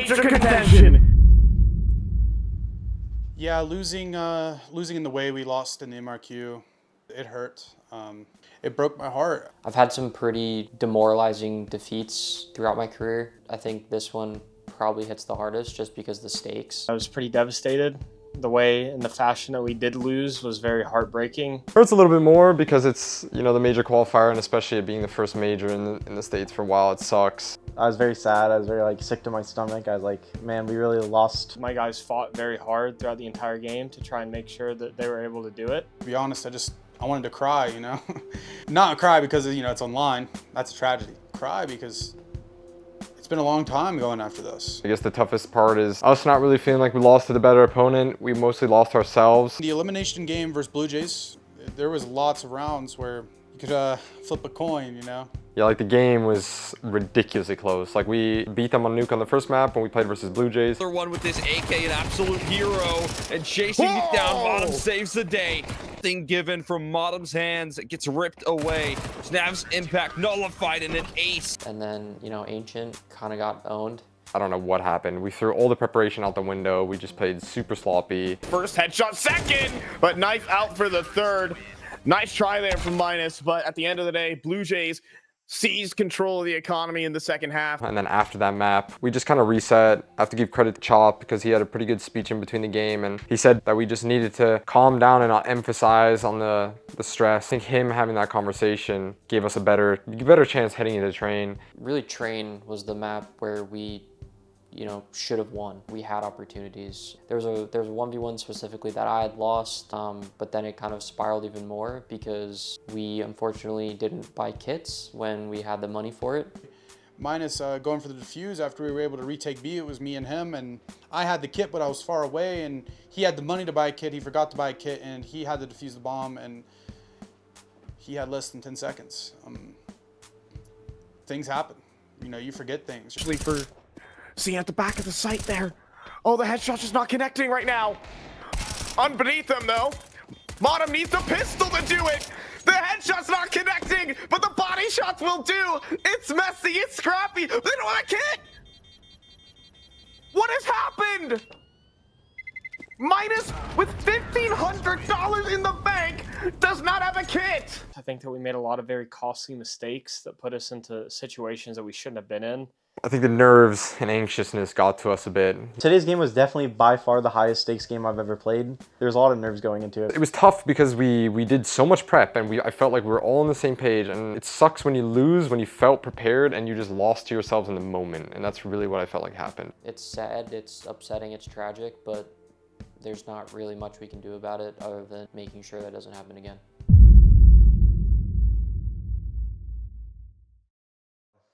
major contention. Yeah, losing in the way we lost in the MRQ, it hurt. It broke my heart. I've had some pretty demoralizing defeats throughout my career. I think this one probably hits the hardest just because the stakes. I was pretty devastated. The way and the fashion that we did lose was very heartbreaking. Hurts a little bit more because it's, you know, the major qualifier, and especially it being the first major in the States for a while, it sucks. I was very sad. I was very sick to my stomach. I was like, man, we really lost. My guys fought very hard throughout the entire game to try and make sure that they were able to do it. To be honest, I wanted to cry, you know? Not cry because, you know, it's online. That's a tragedy. Cry because it's been a long time going after this. I guess the toughest part is us not really feeling like we lost to the better opponent. We mostly lost ourselves. The elimination game versus Blue Jays, there was lots of rounds where you could flip a coin, you know? Yeah, like the game was ridiculously close. Like we beat them on Nuke on the first map when we played versus Blue Jays. Another one with this AK, an absolute hero, and chasing it down. Modem saves the day. Thing given from Modem's hands, it gets ripped away. Snav's impact nullified and an ace. And then, you know, Ancient kind of got owned. I don't know what happened. We threw all the preparation out the window. We just played super sloppy. First headshot, second, but knife out for the third. Nice try there from Minus, but at the end of the day, Blue Jays seized control of the economy in the second half. And then after that map, we just kind of reset. I have to give credit to Chop because he had a pretty good speech in between the game, and he said that we just needed to calm down and not emphasize on the stress. I think him having that conversation gave us a better chance heading into Train. Really, Train was the map where we, you know, should have won. We had opportunities. There was a 1v1 specifically that I had lost, but then it kind of spiraled even more because we unfortunately didn't buy kits when we had the money for it. Minus going for the defuse after we were able to retake B, it was me and him, and I had the kit but I was far away, and he had the money to buy a kit, he forgot to buy a kit, and he had to defuse the bomb, and he had less than 10 seconds. Things happen. You know, you forget things. Especially for seeing at the back of the site there. Oh, the headshot's just not connecting right now. Underneath them, though. Modem needs a pistol to do it. The headshot's not connecting, but the body shots will do. It's messy, it's scrappy. They don't have a kit. What has happened? Minus with $1,500 in the bank does not have a kit. I think that we made a lot of very costly mistakes that put us into situations that we shouldn't have been in. I think the nerves and anxiousness got to us a bit. Today's game was definitely by far the highest stakes game I've ever played. There's a lot of nerves going into it. It was tough because we did so much prep, and I felt like we were all on the same page, and it sucks when you lose, when you felt prepared and you just lost to yourselves in the moment, and that's really what I felt like happened. It's sad, it's upsetting, it's tragic, but there's not really much we can do about it other than making sure that doesn't happen again.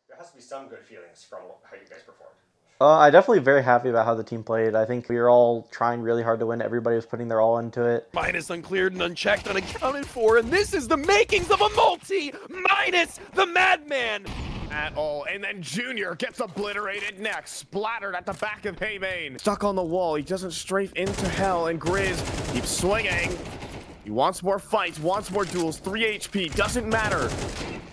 There has to be some good feelings from how you guys performed. I'm definitely very happy about how the team played. I think we were all trying really hard to win. Everybody was putting their all into it. Minus uncleared and unchecked, unaccounted for, and this is the makings of a multi. Minus the madman. At all, and then Junior gets obliterated next, splattered at the back of A main. Stuck on the wall, he doesn't strafe into hell, and Grizz keeps swinging. He wants more fights, wants more duels, 3 HP, doesn't matter.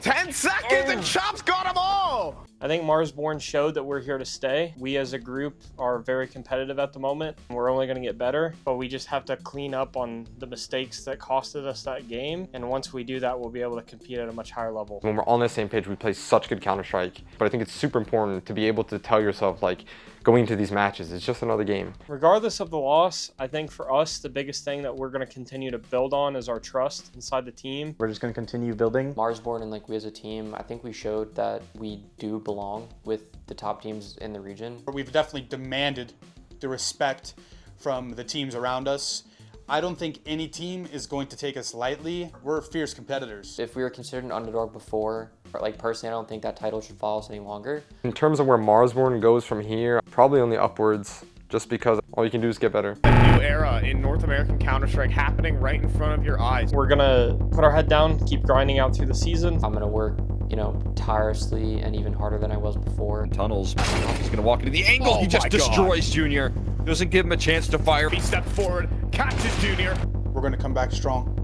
10 seconds and Chop's got them all! I think Marsborne showed that we're here to stay. We as a group are very competitive at the moment. We're only going to get better, but we just have to clean up on the mistakes that costed us that game. And once we do that, we'll be able to compete at a much higher level. When we're on the same page, we play such good Counter-Strike, but I think it's super important to be able to tell yourself, like, going into these matches, it's just another game. Regardless of the loss, I think for us, the biggest thing that we're going to continue to build on is our trust inside the team. We're just going to continue building. Marsborne and we as a team, I think we showed that we do belong with the top teams in the region. We've definitely demanded the respect from the teams around us. I don't think any team is going to take us lightly. We're fierce competitors. If we were considered an underdog before, personally, I don't think that title should follow us any longer. In terms of where Marsborne goes from here, probably only upwards, just because all you can do is get better. A new era in North American Counter-Strike happening right in front of your eyes. We're gonna put our head down, keep grinding out through the season. I'm gonna work, you know, tirelessly and even harder than I was before. Tunnels. He's gonna walk into the angle. He just destroys Junior. Doesn't give him a chance to fire. He steps forward, catches Junior. We're going to come back strong.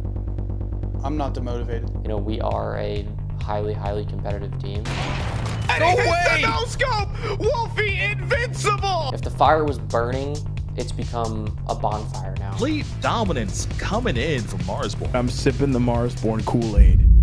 I'm not demotivated. You know, we are a highly, highly competitive team. And he hits the no-scope! Wolfie invincible! If the fire was burning, it's become a bonfire now. Complete dominance coming in from Marsborne. I'm sipping the Marsborne Kool-Aid.